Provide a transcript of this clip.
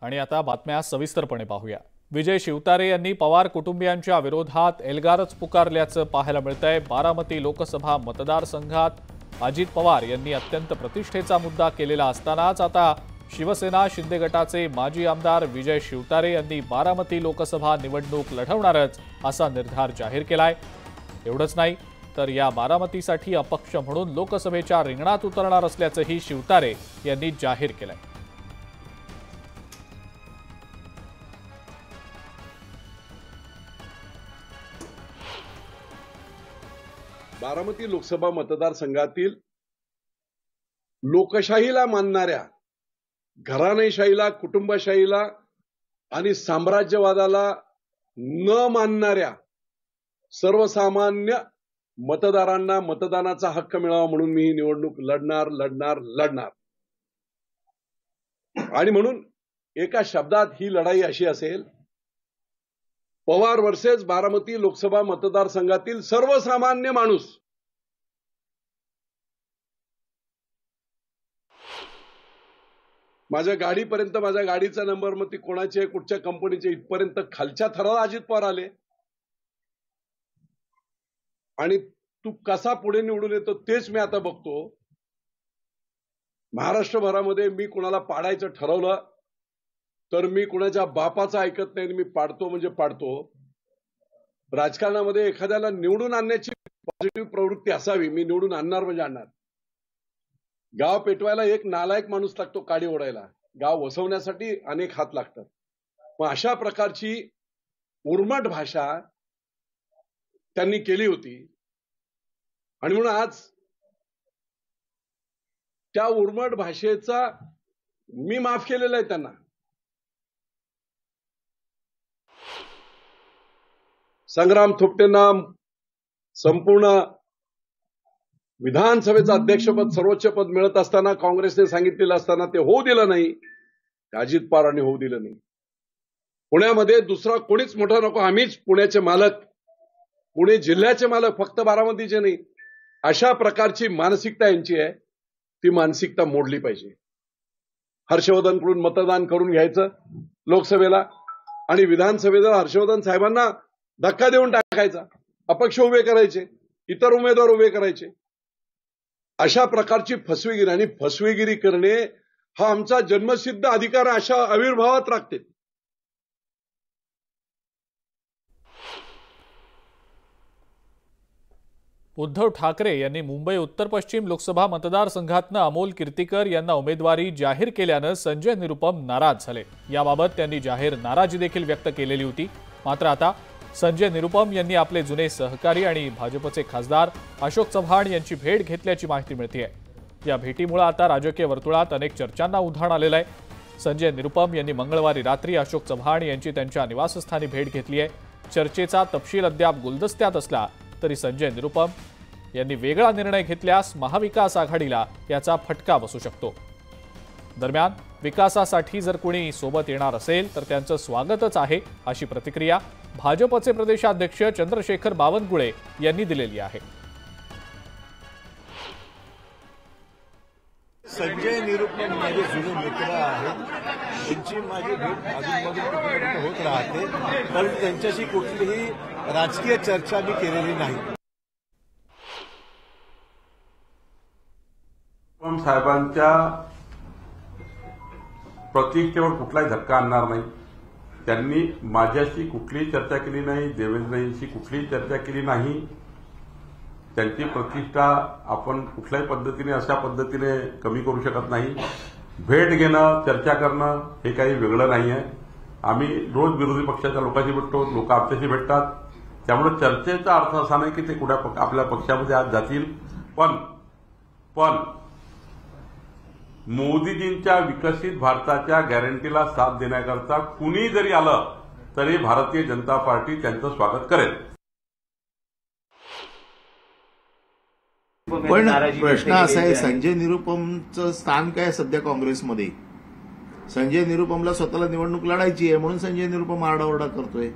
आणि आता बातम्या सविस्तरपणे पाहूया। विजय शिवतारे यांनी पवार कुटुंबियांच्या विरोधात एल्गारच पुकारल्याचं पाहायला मिळतंय। बारामती लोकसभा मतदारसंघात अजित पवार यांनी अत्यंत प्रतिष्ठेचा मुद्दा केलेला असतानाच आता शिवसेना शिंदे गटाचे माजी आमदार विजय शिवतारे यांनी बारामती लोकसभा निवडणूक लढवणारच असा निर्धार जाहीर केलाय। एवढंच नाही तर या बारामतीसाठी अपक्ष म्हणून लोकसभेच्या रिंगणात उतरणार असल्याचंही शिवतारे यांनी जाहीर केलंय। बारामती लोकसभा मतदारसंघातील लोकशाहीला मानणाऱ्या, घराणेशाहीला, कुटुंबशाहीला आणि साम्राज्यवादाला न मानणाऱ्या सर्वसामान्य मतदारांना मतदानाचा हक्क मिळावा म्हणून मी ही निवडणूक लढणार। आणि म्हणून एका शब्दात ही लढाई अशी असेल, पवार वर्सेस बारामती लोकसभा मतदारसंघातील सर्वसामान्य माणूस। माझ्या गाडीपर्यंत, माझ्या गाडीचा नंबर मग ती कोणाची आहे, कुठच्या कंपनीचे, इथपर्यंत खालच्या थराला अजित पवार आले। आणि तू कसा पुढे निवडून येतो तेच मी आता बघतो। महाराष्ट्रभरामध्ये मी कोणाला पाडायचं ठरवलं तर मी कोणाच्या बापाचं ऐकत नाही, मी पाडतो म्हणजे पाडतो। राजकारणामध्ये एखाद्याला निवडून आणण्याची पॉझिटिव्ह प्रवृत्ती असावी, मी निवडून आणणार म्हणजे आणणार। गाव पेटवायला एक नालायक माणूस लागतो, काडी ओढायला गाव वसवण्यासाठी अनेक हात लागतात। मग अशा प्रकारची उर्मट भाषा त्यांनी केली होती आणि म्हणून आज त्या उर्मट भाषेचा मी माफ केलेला आहे त्यांना। संग्राम थोपटेंना संपूर्ण विधानसभेचं अध्यक्षपद, सर्वोच्च पद मिळत असताना काँग्रेसने सांगितलेलं असताना ते होऊ दिलं नाही, अजित पवारांनी होऊ दिलं नाही। पुण्यामध्ये दुसरा कोणीच मोठा नको, आम्हीच पुण्याचे मालक, पुणे जिल्ह्याचे मालक, फक्त बारामतीचे नाही, अशा प्रकारची मानसिकता यांची आहे। ती मानसिकता मोडली पाहिजे। हर्षवर्धनकडून मतदान करून घ्यायचं लोकसभेला आणि विधानसभेला हर्षवर्धन साहेबांना धक्का देऊन टाकायचा, अपक्ष उभे करायचे, इतर उमेदवार उभे करायचे। अशा प्रकारची फसवेगिरी आणि फसवेगिरी करणे हा आमचा जन्मसिद्ध अधिकार अशा आविर्भावात राखते। उद्धव ठाकरे यांनी मुंबई उत्तर पश्चिम लोकसभा मतदारसंघातनं अमोल कीर्तीकर यांना उमेदवारी जाहीर केल्यानं संजय निरुपम नाराज झाले। याबाबत त्यांनी जाहीर नाराजी देखील व्यक्त केलेली होती। मात्र आता संजय निरुपम यांनी आपले जुने सहकारी आणि भाजपचे खासदार अशोक चव्हाण यांची भेट घेतल्याची माहिती मिळते। या भेटीमुळे आता राजकीय वर्तुळात अनेक चर्चांना उधाण आलेलं आहे। संजय निरुपम यांनी मंगळवारी रात्री अशोक चव्हाण यांची त्यांच्या निवासस्थानी भेट घेतली आहे। चर्चेचा तपशील अद्याप गुलदस्त्यात असला तरी संजय निरुपम यांनी वेगळा निर्णय घेतल्यास महाविकास आघाडीला याचा फटका बसू शकतो। दरम्यान विकासासाठी जर कोणी सोबत येणार असेल तर त्यांचं स्वागतच आहे, अशी प्रतिक्रिया भाजपचे प्रदेशाध्यक्ष चंद्रशेखर बावनकुळे यांनी दिलेली आहे। संजय निरुपम माझे जुने मित्र आहेत, त्यांची माझी भेट अजूनमधून होत राहते, पण त्यांच्याशी कुठलीही राजकीय चर्चा मी केलेली नाही। साहेबांच्या प्रतिष्ठेवर कुठलाही धक्का आणणार नाही। त्यांनी माझ्याशी कुठलीही चर्चा केली नाही, देवेंद्रजींशी कुठलीही चर्चा केली नाही। त्यांची प्रतिष्ठा आपण कुठल्याही पद्धतीने अशा पद्धतीने कमी करू शकत नाही। भेट घेणं, चर्चा करणं हे काही वेगळं नाही आहे। आम्ही रोज विरोधी पक्षाच्या लोकांशी भेटतो, लोक आमच्याशी भेटतात। त्यामुळे चर्चेचा अर्थ असा नाही की ते कुठल्या आपल्या पक्षामध्ये आज जातील, पण मोदीजींच्या विकसित भारताच्या गॅरंटीला साथ देण्याकरता कुणी जरी आलं तरी भारतीय जनता पार्टी त्यांचं स्वागत करेल। पण प्रश्न असा आहे, संजय निरुपमचं स्थान काय सध्या काँग्रेसमध्ये? संजय निरुपमला स्वतःला निवडणूक लढायची आहे म्हणून संजय निरुपम आरडाओरडा करतोय।